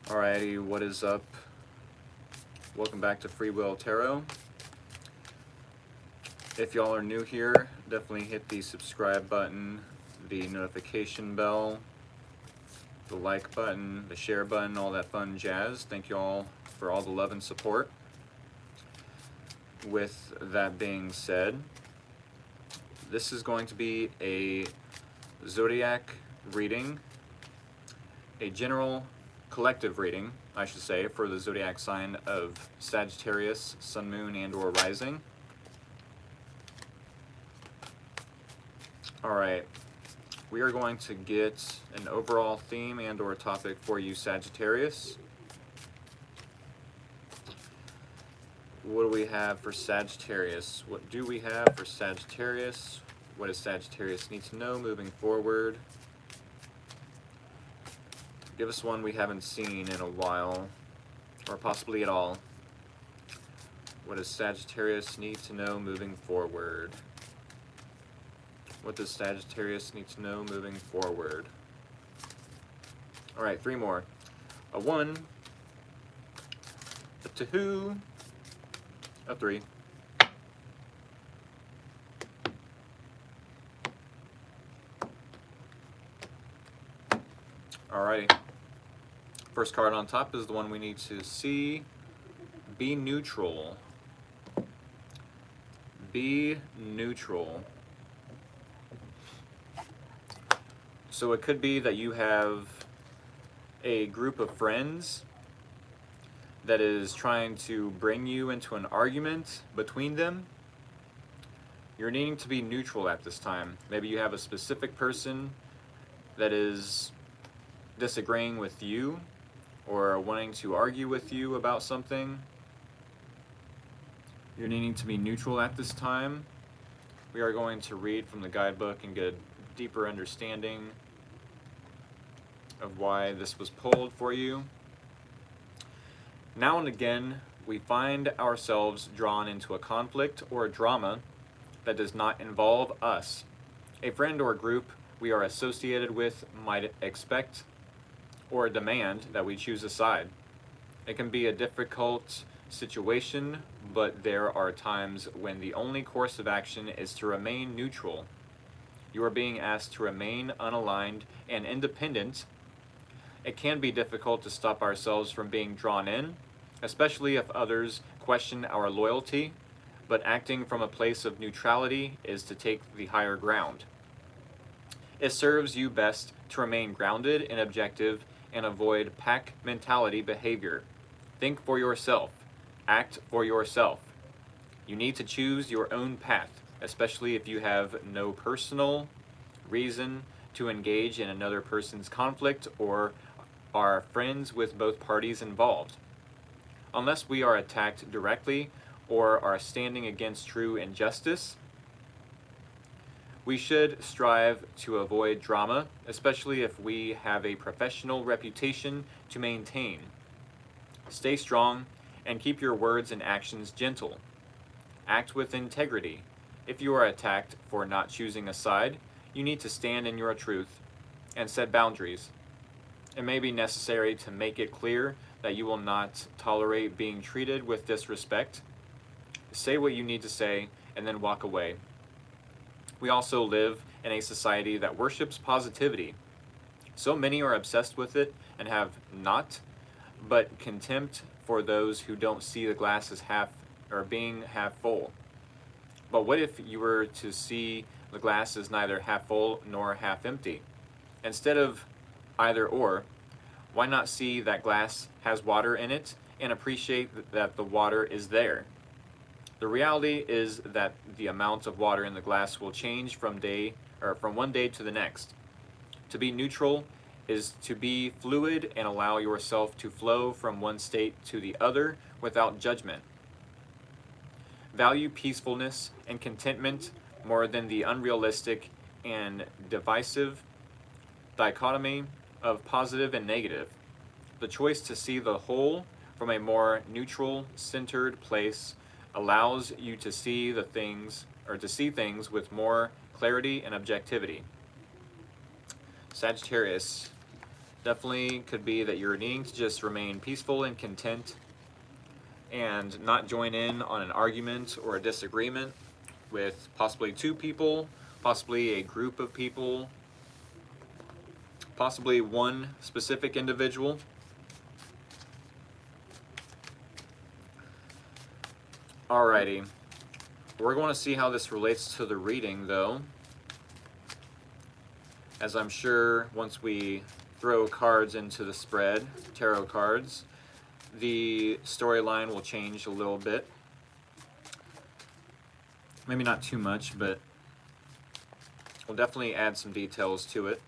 Alrighty, what is up? Welcome back to Free Will Tarot. If y'all are new here, definitely hit the subscribe button, the notification bell, the like button, the share button, all that fun jazz. Thank y'all for all the love and support. With that being said, this is going to be a zodiac reading, a general collective reading, I should say, for the zodiac sign of Sagittarius, Sun, Moon, and or Rising. Alright, we are going to get an overall theme and or topic for you, Sagittarius. What do we have for Sagittarius? What do we have for Sagittarius? What does Sagittarius need to know moving forward? Give us one we haven't seen in a while, or possibly at all. What does Sagittarius need to know moving forward? What does Sagittarius need to know moving forward? Alright, three more. A 1, a 2, a 3. Alrighty. First card on top is the one we need to see. Be neutral. Be neutral. So it could be that you have a group of friends that is trying to bring you into an argument between them. You're needing to be neutral at this time. Maybe you have a specific person that is disagreeing with you or wanting to argue with you about something. You're needing to be neutral at this time. We are going to read from the guidebook and get a deeper understanding of why this was pulled for you. Now and again, we find ourselves drawn into a conflict or a drama that does not involve us. A friend or group we are associated with might expect or demand that we choose a side. It can be a difficult situation, but there are times when the only course of action is to remain neutral. You are being asked to remain unaligned and independent. It can be difficult to stop ourselves from being drawn in, especially if others question our loyalty, but acting from a place of neutrality is to take the higher ground. It serves you best to remain grounded and objective and avoid pack mentality behavior. Think for yourself. Act for yourself. You need to choose your own path, especially if you have no personal reason to engage in another person's conflict or are friends with both parties involved. Unless we are attacked directly or are standing against true injustice, we should strive to avoid drama, especially if we have a professional reputation to maintain. Stay strong and keep your words and actions gentle. Act with integrity. If you are attacked for not choosing a side, you need to stand in your truth and set boundaries. It may be necessary to make it clear that you will not tolerate being treated with disrespect. Say what you need to say and then walk away. We also live in a society that worships positivity. So many are obsessed with it and have not but contempt for those who don't see the glass as half or being half full. But what if you were to see the glass as neither half full nor half empty? Instead of either or, why not see that glass has water in it and appreciate that the water is there? The reality is that the amount of water in the glass will change from one day to the next. To be neutral is to be fluid and allow yourself to flow from one state to the other without judgment. Value peacefulness and contentment more than the unrealistic and divisive dichotomy of positive and negative. The choice to see the whole from a more neutral, centered place allows you to see things with more clarity and objectivity. Sagittarius, Definitely could be that you're needing to just remain peaceful and content and not join in on an argument or a disagreement with possibly two people, possibly a group of people, possibly one specific individual. Alrighty, we're going to see how this relates to the reading though, as I'm sure once we throw cards into the spread, tarot cards, the storyline will change a little bit. Maybe not too much, but we'll definitely add some details to it.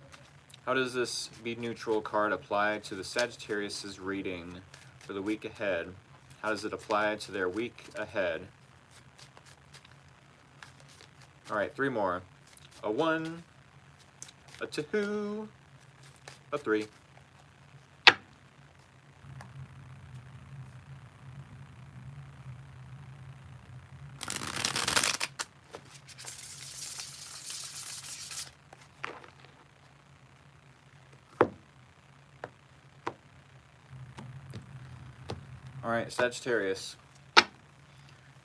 How does this Be Neutral card apply to the Sagittarius' reading for the week ahead? How does it apply to their week ahead? Alright, 3 more. A 1, a 2, a 3. Alright, Sagittarius.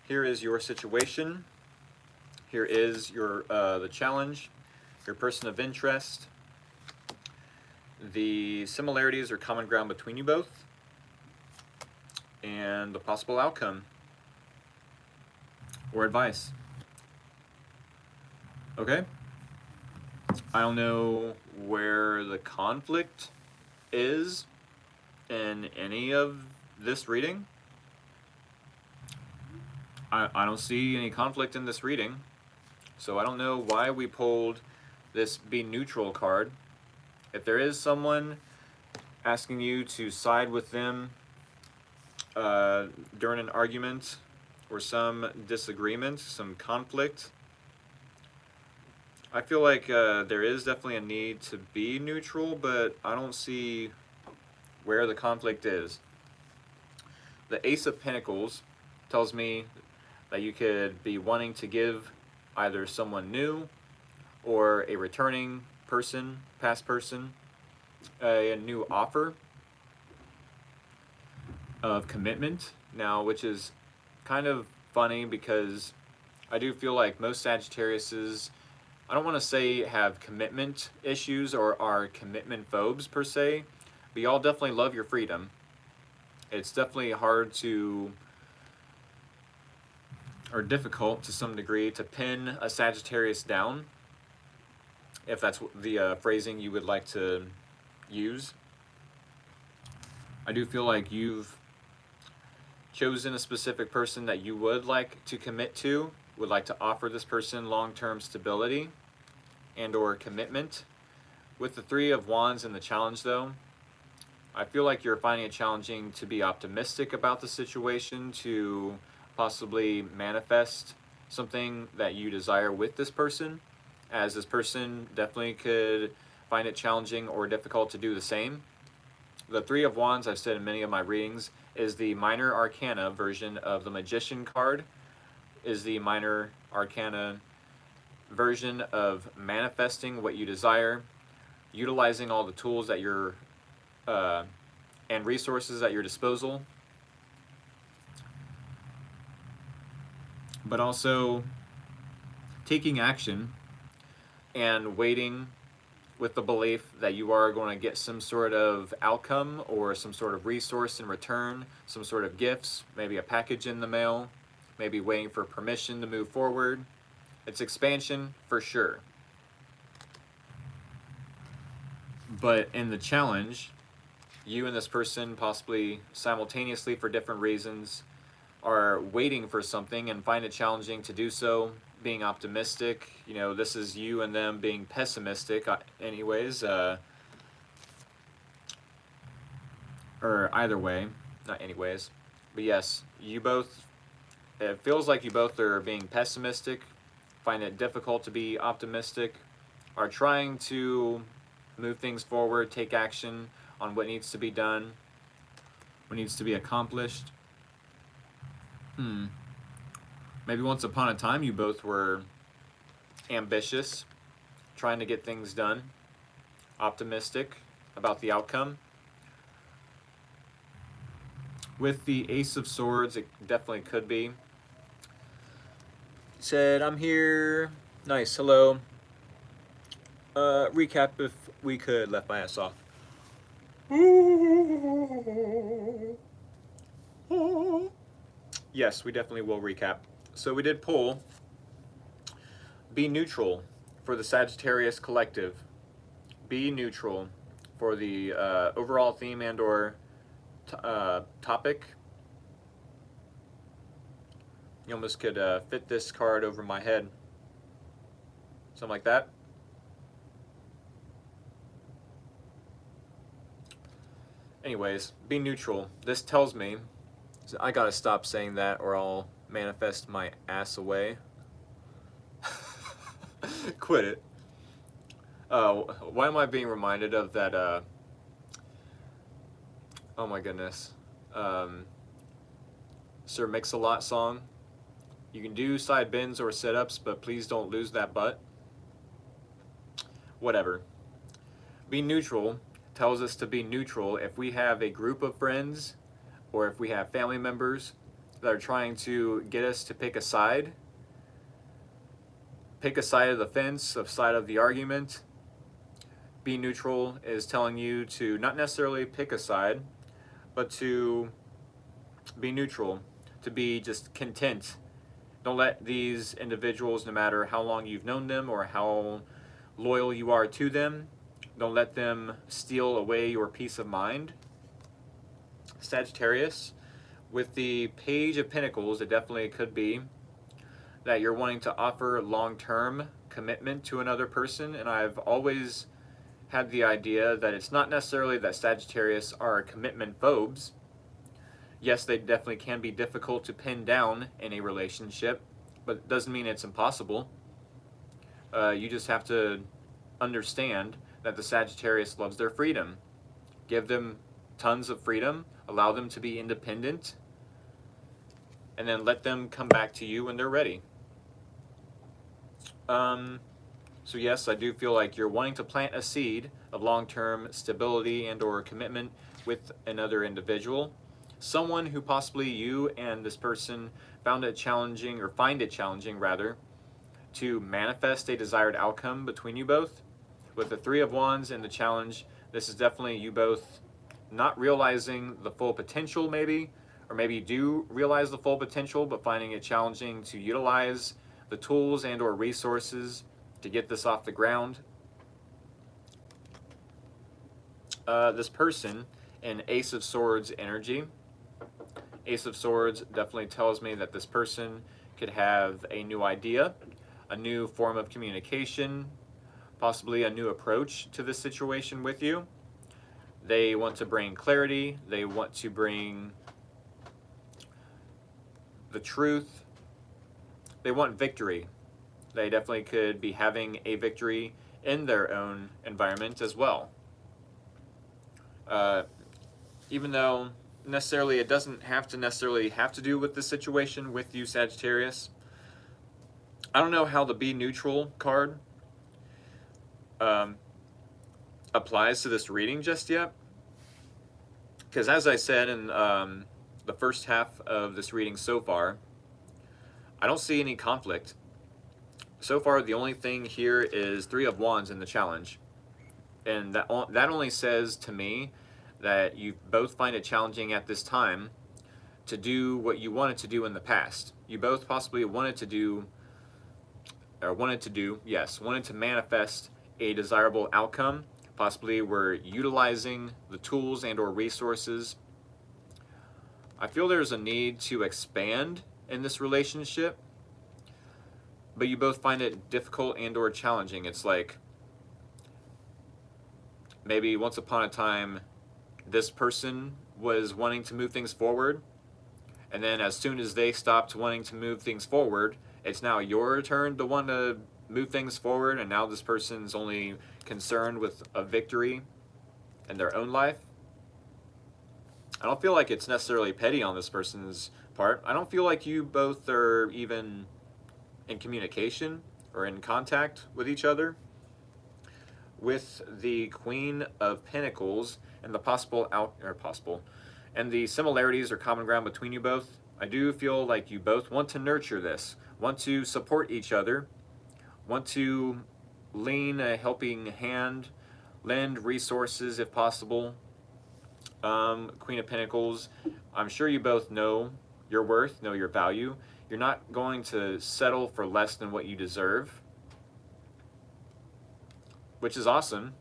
Here is your situation. Here is your the challenge, your person of interest, the similarities or common ground between you both, and the possible outcome or advice. Okay? I don't know where the conflict is in any of this reading. I don't see any conflict in this reading. So I don't know why we pulled this Be Neutral card. If there is someone asking you to side with them during an argument or some disagreement, some conflict, I feel like there is definitely a need to be neutral, but I don't see where the conflict is. The Ace of Pentacles tells me that you could be wanting to give either someone new or a returning person, past person, a new offer of commitment now, which is kind of funny because I do feel like most Sagittariuses, I don't want to say have commitment issues or are commitment phobes per se, but y'all definitely love your freedom. It's definitely hard to, or difficult to some degree, to pin a Sagittarius down, if that's the phrasing you would like to use. I do feel like you've chosen a specific person that you would like to commit to, would like to offer this person long-term stability and or commitment. With the Three of Wands in the challenge though, I feel like you're finding it challenging to be optimistic about the situation, to possibly manifest something that you desire with this person, as this person definitely could find it challenging or difficult to do the same. The Three of Wands, I've said in many of my readings, is the minor arcana version of the Magician card, is the minor arcana version of manifesting what you desire, utilizing all the tools that you're and resources at your disposal, but also taking action and waiting with the belief that you are going to get some sort of outcome or some sort of resource in return, some sort of gifts, maybe a package in the mail, maybe waiting for permission to move forward. It's expansion for sure. But in the challenge, you and this person, possibly simultaneously for different reasons, are waiting for something and find it challenging to do so, being optimistic. You know, this is you and them being pessimistic anyways, or either way, not anyways, but yes, you both, it feels like you both are being pessimistic, find it difficult to be optimistic, are trying to move things forward, take action on what needs to be done, what needs to be accomplished. Maybe once upon a time you both were ambitious, trying to get things done, optimistic, about the outcome. With the Ace of Swords, it definitely could be. Said, I'm here. Nice, hello. Recap if we could. Left my ass off. Yes, we definitely will recap. So we did pull Be Neutral for the Sagittarius Collective. Be neutral for the overall theme and or topic. You almost could fit this card over my head. Something like that. Anyways, be neutral. This tells me, so I gotta stop saying that or I'll manifest my ass away. Quit it. Why am I being reminded of that? Oh my goodness. Sir Mix-a-Lot song. You can do side bends or sit-ups, but please don't lose that butt. Whatever. Be neutral tells us to be neutral if we have a group of friends or if we have family members that are trying to get us to pick a side of the fence, a side of the argument. Be neutral is telling you to not necessarily pick a side, but to be neutral, to be just content. Don't let these individuals, no matter how long you've known them or how loyal you are to them, don't let them steal away your peace of mind. Sagittarius, with the Page of Pentacles, it definitely could be that you're wanting to offer long-term commitment to another person, and I've always had the idea that it's not necessarily that Sagittarius are commitment phobes. Yes, they definitely can be difficult to pin down in a relationship, but it doesn't mean it's impossible. You just have to understand that the Sagittarius loves their freedom. Give them tons of freedom, allow them to be independent, and then let them come back to you when they're ready. So yes, I do feel like you're wanting to plant a seed of long-term stability and or commitment with another individual. Someone who possibly you and this person find it challenging rather, to manifest a desired outcome between you both. With the Three of Wands and the challenge, this is definitely you both not realizing the full potential maybe, or maybe you do realize the full potential but finding it challenging to utilize the tools and or resources to get this off the ground. This person in Ace of Swords energy. Ace of Swords definitely tells me that this person could have a new idea, a new form of communication, possibly a new approach to this situation with you. They want to bring clarity, they want to bring the truth, they want victory. They definitely could be having a victory in their own environment as well. Even though necessarily it doesn't have to do with the situation with you, Sagittarius. I don't know how the Be Neutral card applies to this reading just yet, because as I said in the first half of this reading so far, I don't see any conflict. So far, the only thing here is Three of Wands in the challenge, and that only says to me that you both find it challenging at this time to do what you wanted to do in the past. You both possibly wanted to manifest a desirable outcome. Possibly were utilizing the tools and or resources. I feel there's a need to expand in this relationship, but you both find it difficult and or challenging. It's like maybe once upon a time this person was wanting to move things forward, and then as soon as they stopped wanting to move things forward, it's now your turn to want to move things forward, and now this person's only concerned with a victory in their own life. I don't feel like it's necessarily petty on this person's part. I don't feel like you both are even in communication or in contact with each other. with the Queen of Pentacles and the and the similarities or common ground between you both, I do feel like you both want to nurture this, want to support each other, want to lean a helping hand, lend resources if possible. Queen of Pentacles, I'm sure you both know your worth, know your value. You're not going to settle for less than what you deserve, which is awesome.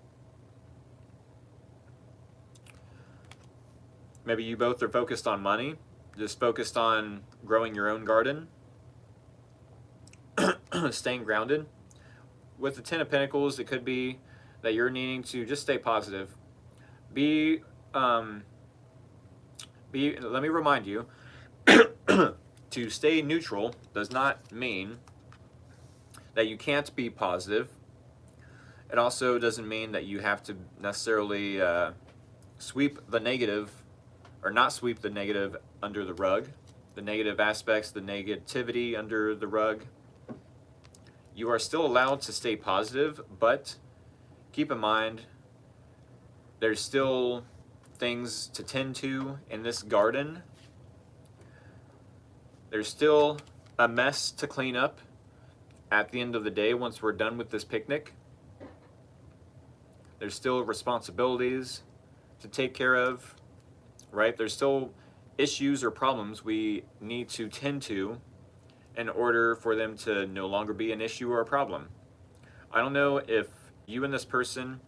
Maybe you both are focused on money, just focused on growing your own garden, staying grounded. With the Ten of Pentacles, it could be that you're needing to just stay positive. Let me remind you, to stay neutral does not mean that you can't be positive. It also doesn't mean that you have to necessarily sweep the negative, or not sweep the negative under the rug, the negative aspects, the negativity under the rug. You are still allowed to stay positive, but keep in mind there's still things to tend to in this garden. There's still a mess to clean up at the end of the day once we're done with this picnic. There's still responsibilities to take care of, right? There's still issues or problems we need to tend to in order for them to no longer be an issue or a problem. I don't know if you and this person,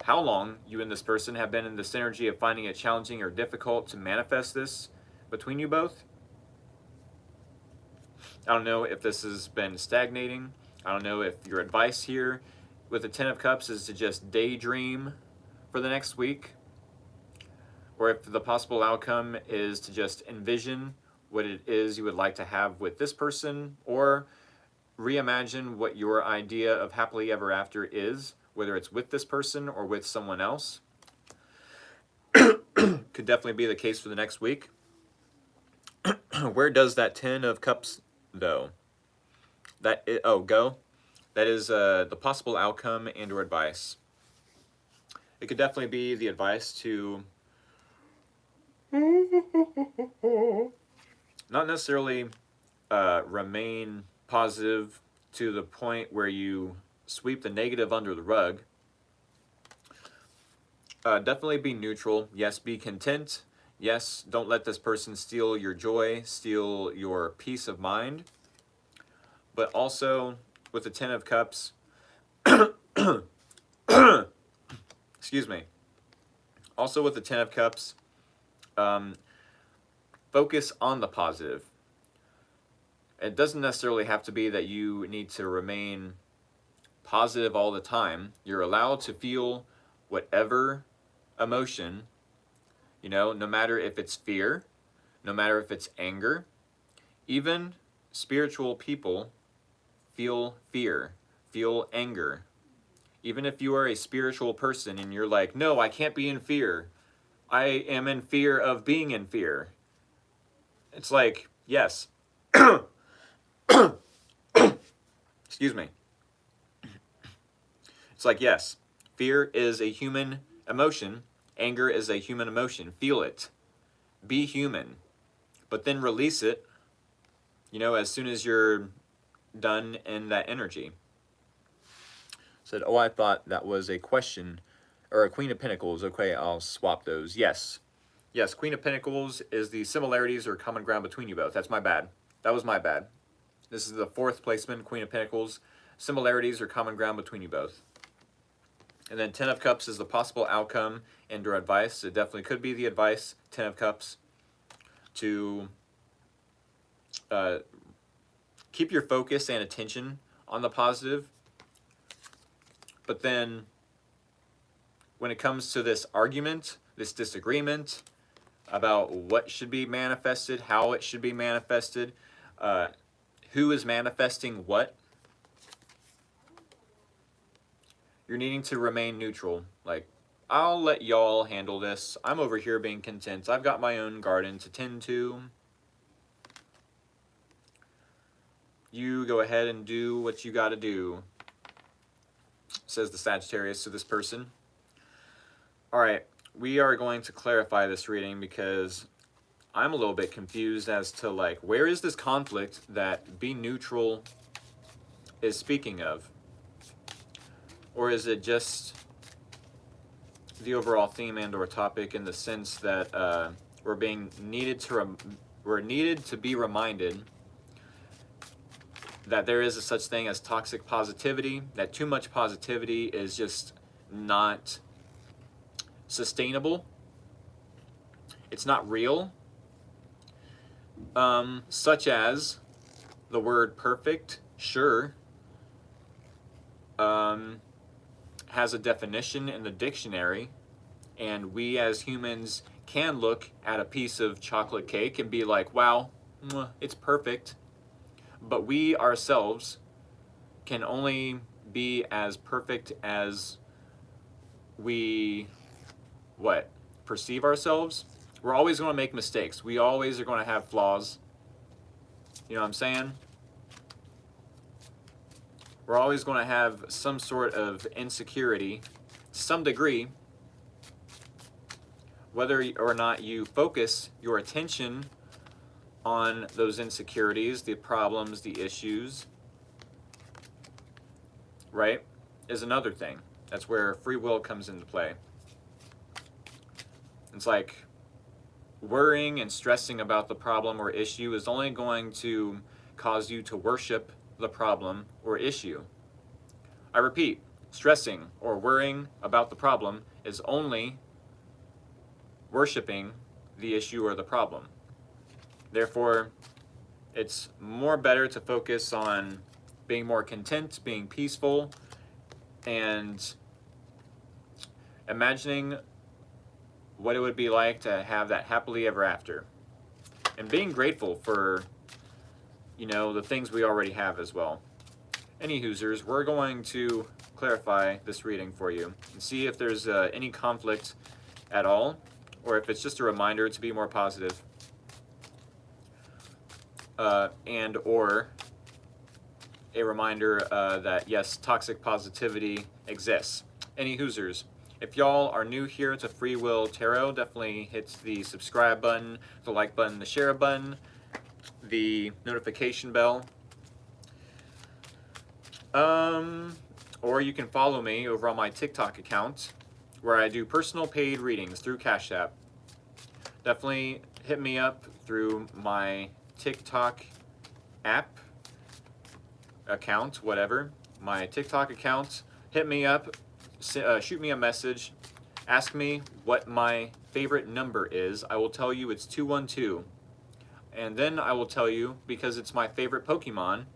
how long you and this person have been in the synergy of finding it challenging or difficult to manifest this between you both. I don't know if this has been stagnating. I don't know if your advice here with the Ten of Cups is to just daydream for the next week, or if the possible outcome is to just envision what it is you would like to have with this person, or reimagine what your idea of happily ever after is, whether it's with this person or with someone else. Could definitely be the case for the next week. Where does that Ten of Cups though? Go? That is the possible outcome and or advice. It could definitely be the advice to not necessarily remain positive to the point where you sweep the negative under the rug. Definitely be neutral. Yes, be content. Yes, don't let this person steal your joy, steal your peace of mind. But also, with the Ten of Cups, excuse me. Also with the Ten of Cups, focus on the positive. It doesn't necessarily have to be that you need to remain positive all the time. You're allowed to feel whatever emotion, no matter if it's fear, no matter if it's anger. Even spiritual people feel fear, feel anger. Even if you are a spiritual person and you're like, no, I can't be in fear. I am in fear of being in fear. It's like, yes. Excuse me. It's like, yes, fear is a human emotion. Anger is a human emotion. Feel it. Be human. But then release it, as soon as you're done in that energy. Said, I thought that was a question, or a Queen of Pentacles. Okay, I'll swap those. Yes, Queen of Pentacles is the similarities or common ground between you both. That's my bad. That was my bad. This is the fourth placement, Queen of Pentacles. Similarities or common ground between you both. And then Ten of Cups is the possible outcome and or advice. It definitely could be the advice, Ten of Cups, to keep your focus and attention on the positive. But then when it comes to this argument, this disagreement about what should be manifested, how it should be manifested, who is manifesting what, you're needing to remain neutral. Like, I'll let y'all handle this. I'm over here being content. I've got my own garden to tend to. You go ahead and do what you got to do. says the Sagittarius to this person. All right, we are going to clarify this reading because I'm a little bit confused as to like, where is this conflict that be neutral is speaking of? Or is it just the overall theme and or topic in the sense that we're needed to be reminded that there is a such thing as toxic positivity, that too much positivity is just not sustainable. It's not real. Such as the word perfect, sure, has a definition in the dictionary, and we as humans can look at a piece of chocolate cake and be like, wow, it's perfect. But we ourselves can only be as perfect as we, perceive ourselves. We're always going to make mistakes. We always are going to have flaws. You know what I'm saying? We're always going to have some sort of insecurity, some degree, whether or not you focus your attention on those insecurities, the problems, the issues, right, is another thing. That's where free will comes into play. It's like worrying and stressing about the problem or issue is only going to cause you to worship the problem or issue. I repeat, stressing or worrying about the problem is only worshiping the issue or the problem. Therefore, it's more better to focus on being more content, being peaceful, and imagining what it would be like to have that happily ever after. And being grateful for, the things we already have as well. Any Hoosers, we're going to clarify this reading for you and see if there's any conflict at all, or if it's just a reminder to be more positive. And or a reminder that yes, toxic positivity exists. Any Hoosers, if y'all are new here to Free Will Tarot, definitely hit the subscribe button, the like button, the share button, the notification bell. Or you can follow me over on my TikTok account where I do personal paid readings through Cash App. Definitely hit me up through my TikTok app account, whatever, my TikTok account. Hit me up, shoot me a message, ask me what my favorite number is. I will tell you it's 212. And then I will tell you because it's my favorite Pokemon.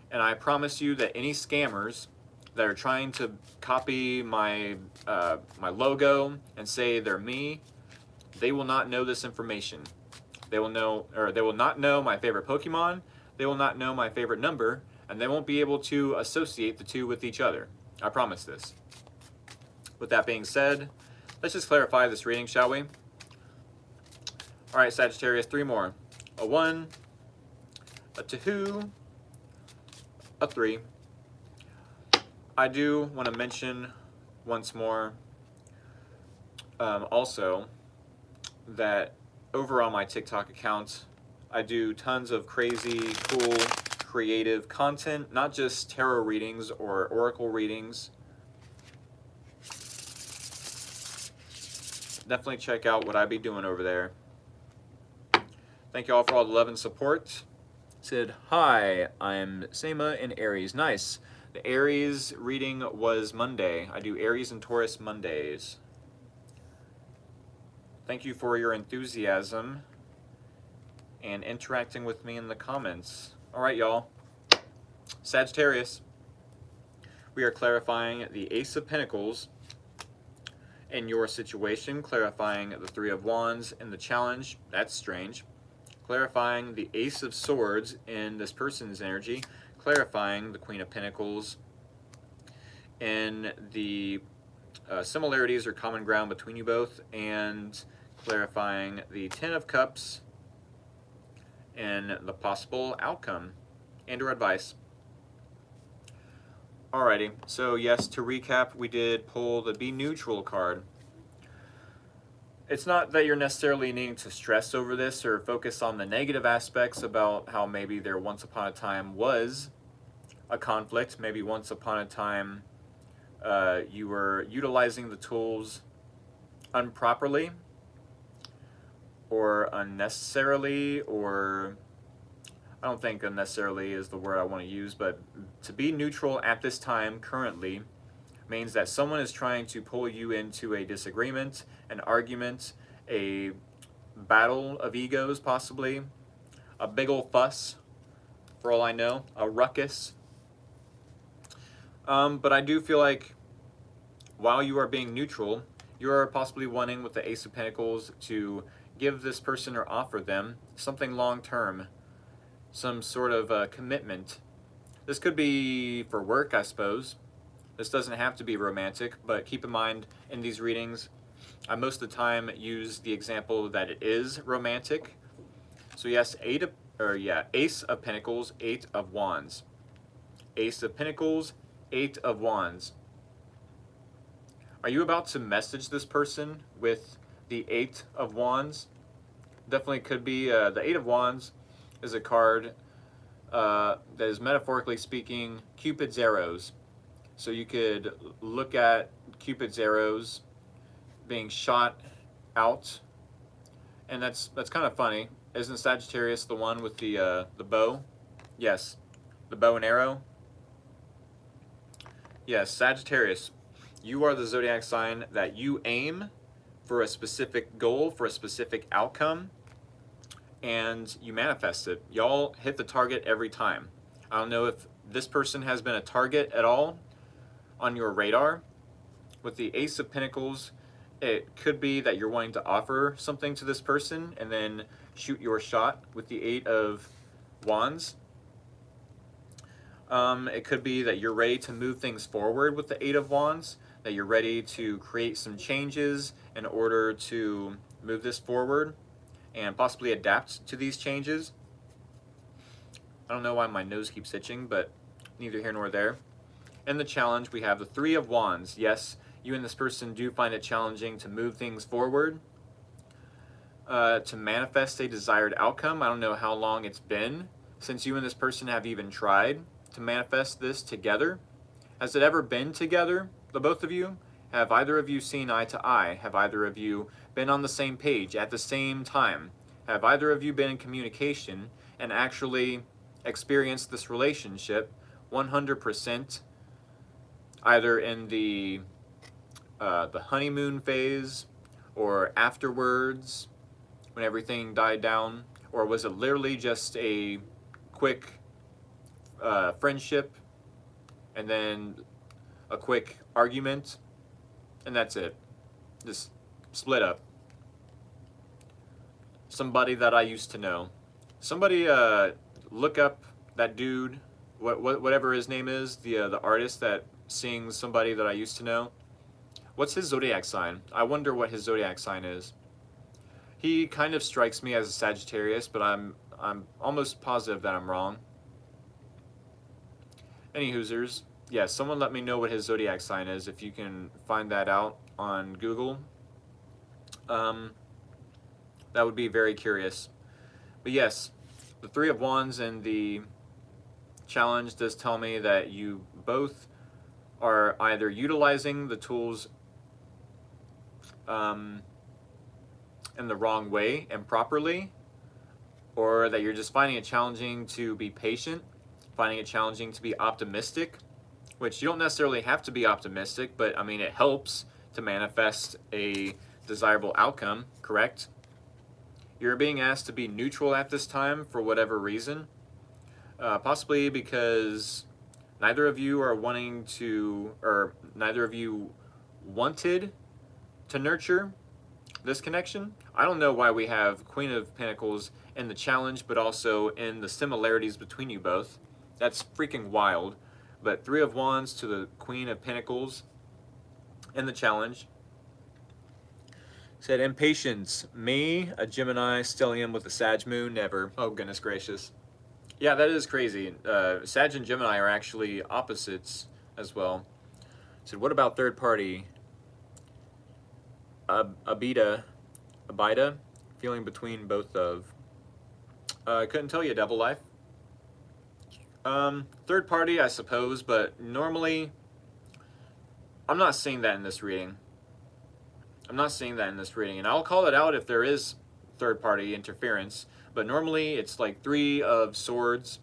And I promise you that any scammers that are trying to copy my my logo and say they're me, they will not know this information. They will not know my favorite Pokemon, they will not know my favorite number, and they won't be able to associate the two with each other. I promise this. With that being said, let's just clarify this reading, shall we? Alright, Sagittarius, 3 more. A 1, a 2, a 3. I do want to mention once more also that over on my TikTok account, I do tons of crazy, cool, creative content, not just tarot readings or oracle readings. Definitely check out what I be doing over there. Thank you all for all the love and support. Said, hi, I'm Sema in Aries. Nice. The Aries reading was Monday. I do Aries and Taurus Mondays. Thank you for your enthusiasm and interacting with me in the comments. All right, y'all. Sagittarius. We are clarifying the Ace of Pentacles in your situation, clarifying the Three of Wands in the challenge. That's strange. Clarifying the Ace of Swords in this person's energy, clarifying the Queen of Pentacles in the similarities or common ground between you both, and clarifying the Ten of Cups and the possible outcome and or advice. Alrighty, so yes, to recap, we did pull the Be Neutral card. It's not that you're necessarily needing to stress over this or focus on the negative aspects about how maybe there once upon a time was a conflict. Maybe once upon a time you were utilizing the tools improperly or unnecessarily, or I don't think unnecessarily is the word I want to use, but to be neutral at this time currently means that someone is trying to pull you into a disagreement, an argument, a battle of egos possibly, a big ol' fuss, for all I know, a ruckus. But I do feel like while you are being neutral, you are possibly wanting with the Ace of Pentacles to give this person or offer them something long-term, some sort of commitment. This could be for work, I suppose. This doesn't have to be romantic, but keep in mind in these readings, I most of the time use the example that it is romantic. So yes, Ace of Pentacles, 8 of Wands. Ace of Pentacles, 8 of Wands. Are you about to message this person with the 8 of Wands? Definitely could be. The 8 of Wands is a card that is, metaphorically speaking, Cupid's arrows. So you could look at Cupid's arrows being shot out, and that's kind of funny. Isn't Sagittarius the one with the bow? Yes, the bow and arrow. Yes, Sagittarius. You are the zodiac sign that you aim for a specific goal, for a specific outcome, and you manifest it. Y'all hit the target every time. I don't know if this person has been a target at all on your radar. With the Ace of Pentacles, it could be that you're wanting to offer something to this person and then shoot your shot. With the 8 of Wands, it could be that you're ready to move things forward with the 8 of Wands, that you're ready to create some changes in order to move this forward and possibly adapt to these changes. I don't know why my nose keeps itching, but neither here nor there. In the challenge, we have the 3 of Wands. Yes, you and this person do find it challenging to move things forward, to manifest a desired outcome. I don't know how long it's been since you and this person have even tried to manifest this together. Has it ever been together, the both of you? Have either of you seen eye to eye? Have either of you been on the same page at the same time? Have either of you been in communication and actually experienced this relationship 100%, either in the honeymoon phase or afterwards when everything died down? Or was it literally just a quick friendship and then a quick argument and that's it? Just split up. Somebody that I used to know. Somebody look up that dude, whatever his name is, the artist that sings Somebody That I Used to Know. What's his zodiac sign? I wonder what his zodiac sign is. He kind of strikes me as a Sagittarius, but I'm almost positive that I'm wrong. Any hoosers, yeah, someone let me know what his zodiac sign is if you can find that out on Google. That would be very curious. But yes, the 3 of Wands and the challenge does tell me that you both are either utilizing the tools in the wrong way and properly, or that you're just finding it challenging to be patient, finding it challenging to be optimistic, which you don't necessarily have to be optimistic, but I mean, it helps to manifest a desirable outcome, correct? You're being asked to be neutral at this time for whatever reason, possibly because neither of you are wanting to, or neither of you wanted to nurture this connection. I don't know why we have Queen of Pentacles in the challenge, but also in the similarities between you both. That's freaking wild. But 3 of Wands to the Queen of Pentacles in the challenge. Said impatience. Me, a Gemini stellium with a Sag moon, never. Oh goodness gracious. Yeah, that is crazy. Sag and Gemini are actually opposites as well. So what about third party? Abida, feeling between both of. I couldn't tell you, Devil Life. Third party, I suppose, but normally I'm not seeing that in this reading. I'm not seeing that in this reading, and I'll call it out if there is third party interference, but normally it's like 3 of Swords,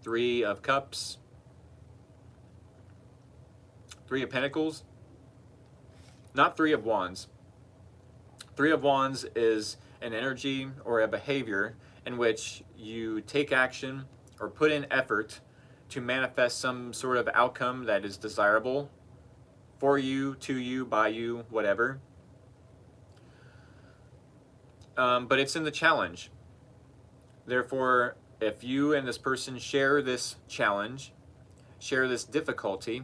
3 of Cups, 3 of Pentacles, not 3 of Wands. 3 of Wands is an energy or a behavior in which you take action or put in effort to manifest some sort of outcome that is desirable for you, to you, by you, whatever. But it's in the challenge. Therefore, if you and this person share this challenge, share this difficulty,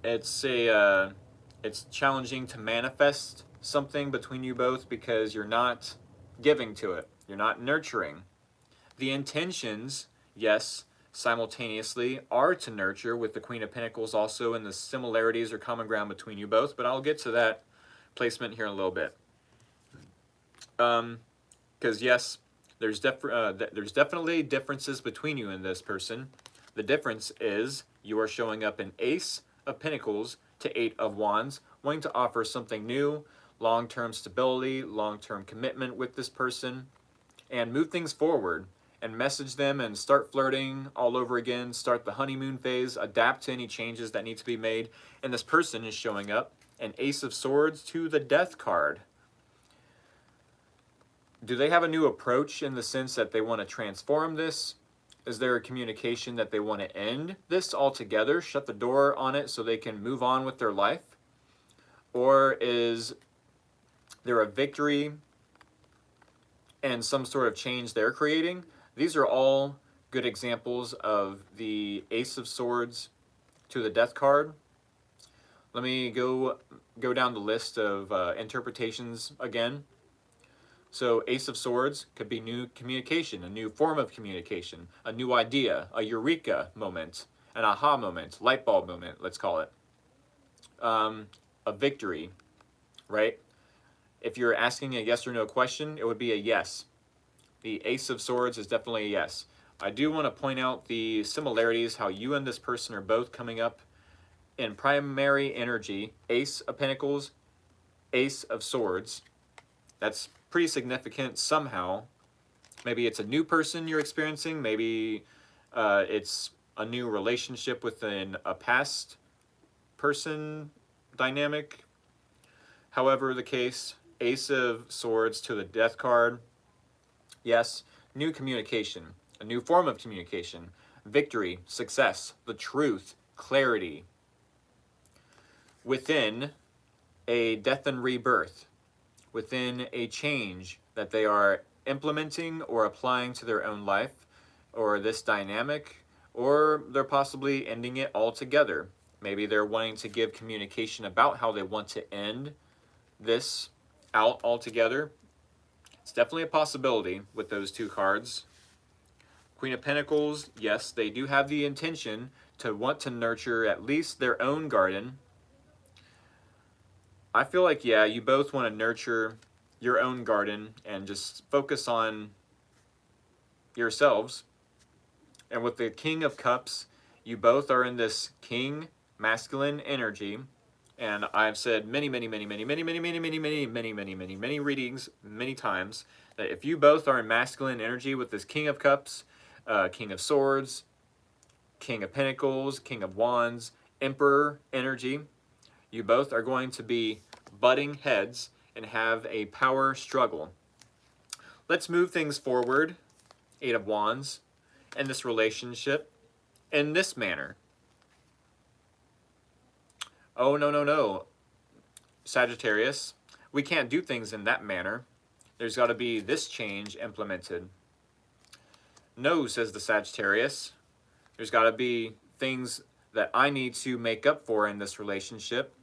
it's challenging to manifest something between you both because you're not giving to it. You're not nurturing. The intentions, yes, simultaneously are to nurture, with the Queen of Pentacles also, and the similarities or common ground between you both, but I'll get to that placement here in a little bit. Because yes, there's definitely differences between you and this person. The difference is you are showing up in Ace of Pentacles to 8 of Wands, wanting to offer something new, long-term stability, long-term commitment with this person, and move things forward and message them and start flirting all over again, start the honeymoon phase, adapt to any changes that need to be made. And this person is showing up an Ace of Swords to the Death card. Do they have a new approach in the sense that they want to transform this? Is there a communication that they want to end this altogether, shut the door on it so they can move on with their life? Or is there a victory and some sort of change they're creating? These are all good examples of the Ace of Swords to the Death card. Let me go down the list of interpretations again. So Ace of Swords could be new communication, a new form of communication, a new idea, a eureka moment, an aha moment, light bulb moment, let's call it. A victory, right? If you're asking a yes or no question, it would be a yes. The Ace of Swords is definitely a yes. I do want to point out the similarities, how you and this person are both coming up in primary energy. Ace of Pentacles, Ace of Swords. That's pretty significant somehow. Maybe it's a new person you're experiencing. Maybe it's a new relationship within a past person dynamic. However the case, Ace of Swords to the Death card. Yes, new communication, a new form of communication, victory, success, the truth, clarity. Within a death and rebirth, within a change that they are implementing or applying to their own life, or this dynamic, or they're possibly ending it altogether. Maybe they're wanting to give communication about how they want to end this out altogether. It's definitely a possibility with those two cards. Queen of Pentacles, yes, they do have the intention to want to nurture at least their own garden. I feel like, yeah, you both want to nurture your own garden and just focus on yourselves. And with the King of Cups, you both are in this king masculine energy. And I've said many readings, many times, that if you both are in masculine energy with this King of Cups, King of Swords, King of Pentacles, King of Wands, Emperor energy, you both are going to be butting heads and have a power struggle. Let's move things forward, 8 of Wands, in this relationship in this manner. Oh, no, Sagittarius. We can't do things in that manner. There's got to be this change implemented. No, says the Sagittarius. There's got to be things that I need to make up for in this relationship.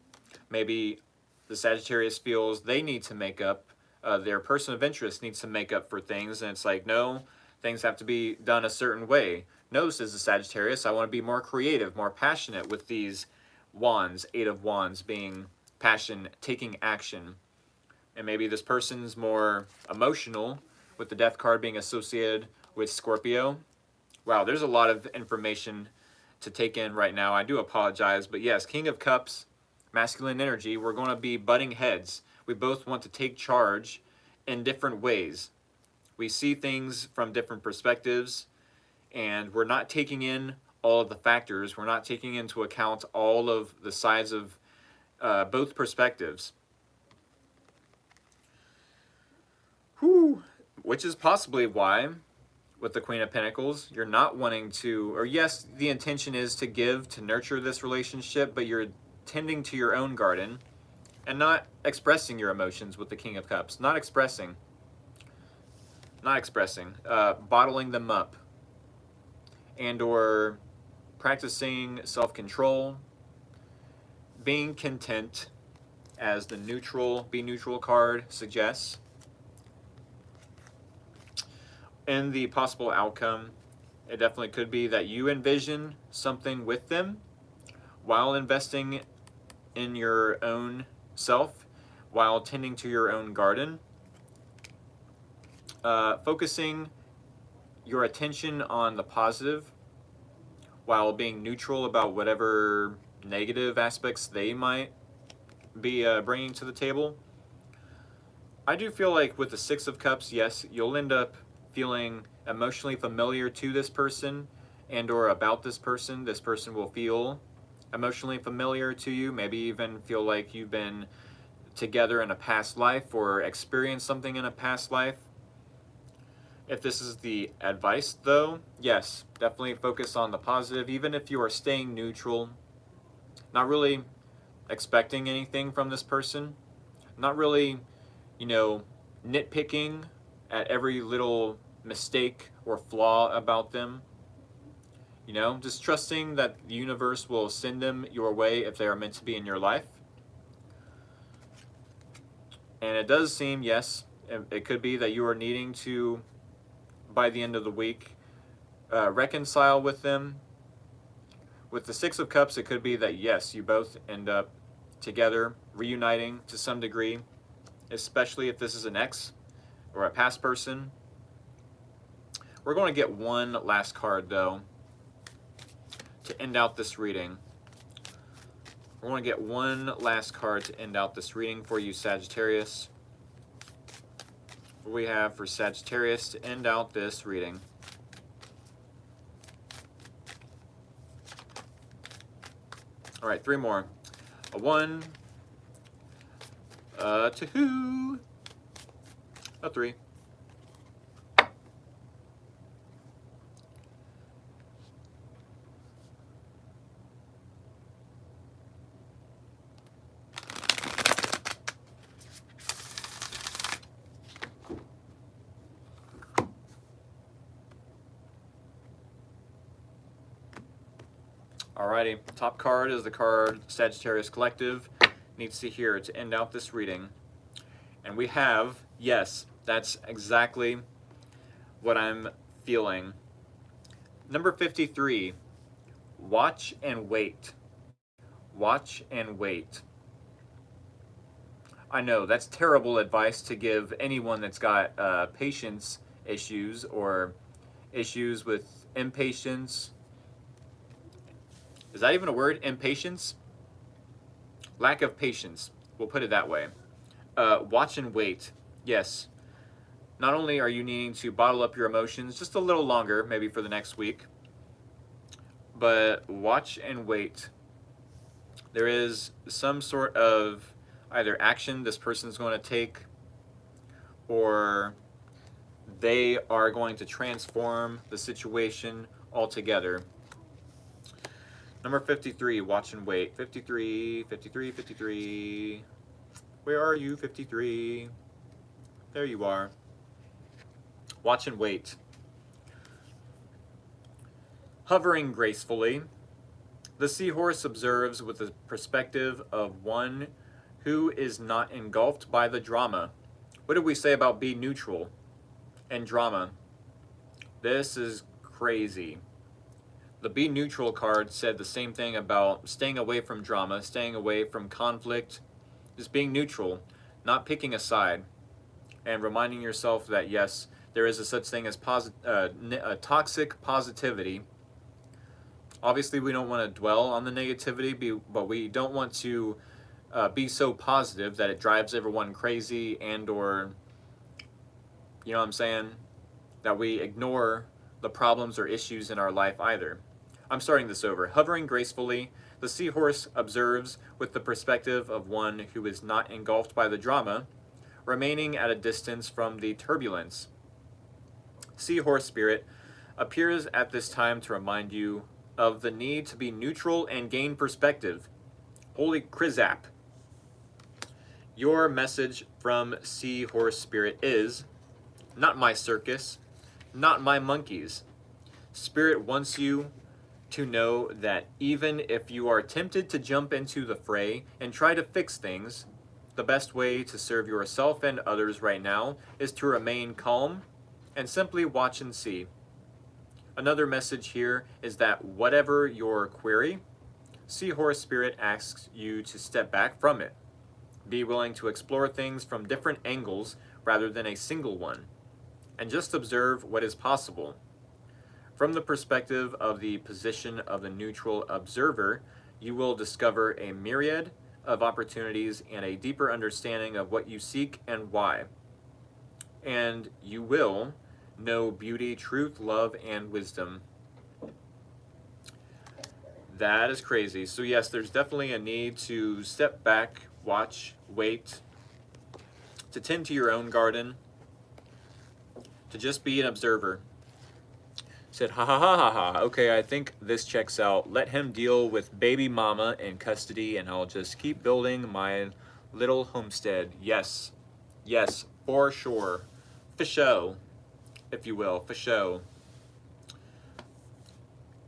Maybe the Sagittarius feels they need to make up, their person of interest needs to make up for things, and it's like, no, things have to be done a certain way. No, says the Sagittarius, I want to be more creative, more passionate with these wands, 8 of Wands being passion, taking action. And maybe this person's more emotional, with the Death card being associated with Scorpio. Wow, there's a lot of information to take in right now. I do apologize, but yes, King of Cups, masculine energy, we're going to be butting heads. We both want to take charge in different ways. We see things from different perspectives, and we're not taking in all of the factors. We're not taking into account all of the sides of both perspectives. Whew. Which is possibly why, with the Queen of Pentacles, you're not wanting to, or yes, the intention is to give, to nurture this relationship, but you're tending to your own garden and not expressing your emotions with the King of Cups. Not expressing, bottling them up, and or practicing self-control, being content, as the be neutral card suggests. In the possible outcome, it definitely could be that you envision something with them while investing in your own self, while tending to your own garden, focusing your attention on the positive while being neutral about whatever negative aspects they might be bringing to the table. I do feel like with the Six of Cups, yes, you'll end up feeling emotionally familiar to this person and or about this person. This person will feel emotionally familiar to you, maybe even feel like you've been together in a past life or experienced something in a past life. If this is the advice though, yes, definitely focus on the positive, even if you are staying neutral, not really expecting anything from this person, not really, nitpicking at every little mistake or flaw about them. Just trusting that the universe will send them your way if they are meant to be in your life. And it does seem, yes, it could be that you are needing to, by the end of the week, reconcile with them. With the Six of Cups, it could be that, yes, you both end up together, reuniting to some degree, especially if this is an ex or a past person. We're going to get one last card, though, to end out this reading. We're going to get one last card to end out this reading for you, Sagittarius. What we have for Sagittarius to end out this reading. All right, 3 more. A 1, a 2, a 3. Alrighty, top card is the card Sagittarius Collective needs to hear to end out this reading. And we have, yes, that's exactly what I'm feeling. Number 53, watch and wait. Watch and wait. I know, that's terrible advice to give anyone that's got patience issues or issues with impatience. Is that even a word? Impatience? Lack of patience. We'll put it that way. Watch and wait. Yes. Not only are you needing to bottle up your emotions just a little longer, maybe for the next week, but watch and wait. There is some sort of either action this person's going to take, or they are going to transform the situation altogether. Number 53, watch and wait. 53, 53, 53. Where are you, 53? There you are. Watch and wait. Hovering gracefully, the seahorse observes with the perspective of one who is not engulfed by the drama. What did we say about be neutral and drama? This is crazy. The Be Neutral card said the same thing about staying away from drama, staying away from conflict, just being neutral, not picking a side, and reminding yourself that yes, there is a such thing as toxic positivity. Obviously, we don't want to dwell on the negativity, but we don't want to be so positive that it drives everyone crazy or, you know what I'm saying, that we ignore the problems or issues in our life either. I'm starting this over. Hovering gracefully, the seahorse observes with the perspective of one who is not engulfed by the drama, remaining at a distance from the turbulence. Seahorse spirit appears at this time to remind you of the need to be neutral and gain perspective. Holy Krizap. Your message from Seahorse Spirit is, not my circus, not my monkeys. Spirit wants you to know that even if you are tempted to jump into the fray and try to fix things, the best way to serve yourself and others right now is to remain calm and simply watch and see. Another message here is that whatever your query, Seahorse Spirit asks you to step back from it. Be willing to explore things from different angles rather than a single one, and just observe what is possible. From the perspective of the position of the neutral observer, you will discover a myriad of opportunities and a deeper understanding of what you seek and why. And you will know beauty, truth, love, and wisdom. That is crazy. So yes, there's definitely a need to step back, watch, wait, to tend to your own garden, to just be an observer. Said, ha ha ha ha ha. Okay, I think this checks out. Let him deal with baby mama in custody, and I'll just keep building my little homestead. Yes, yes, for sure. For show, if you will, for show.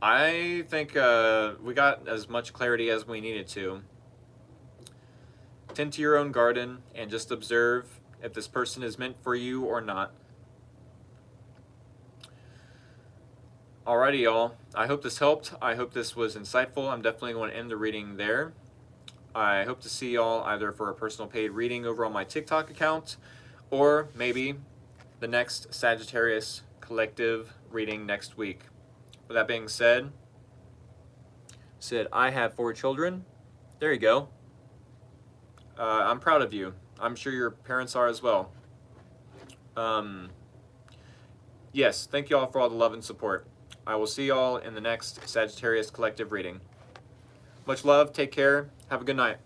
I think we got as much clarity as we needed to. Tend to your own garden and just observe if this person is meant for you or not. Alrighty, y'all. I hope this helped. I hope this was insightful. I'm definitely going to end the reading there. I hope to see y'all either for a personal paid reading over on my TikTok account, or maybe the next Sagittarius collective reading next week. With that being said, I have 4 children. There you go. I'm proud of you. I'm sure your parents are as well. Yes, thank you all for all the love and support. I will see y'all in the next Sagittarius collective reading. Much love, take care, have a good night.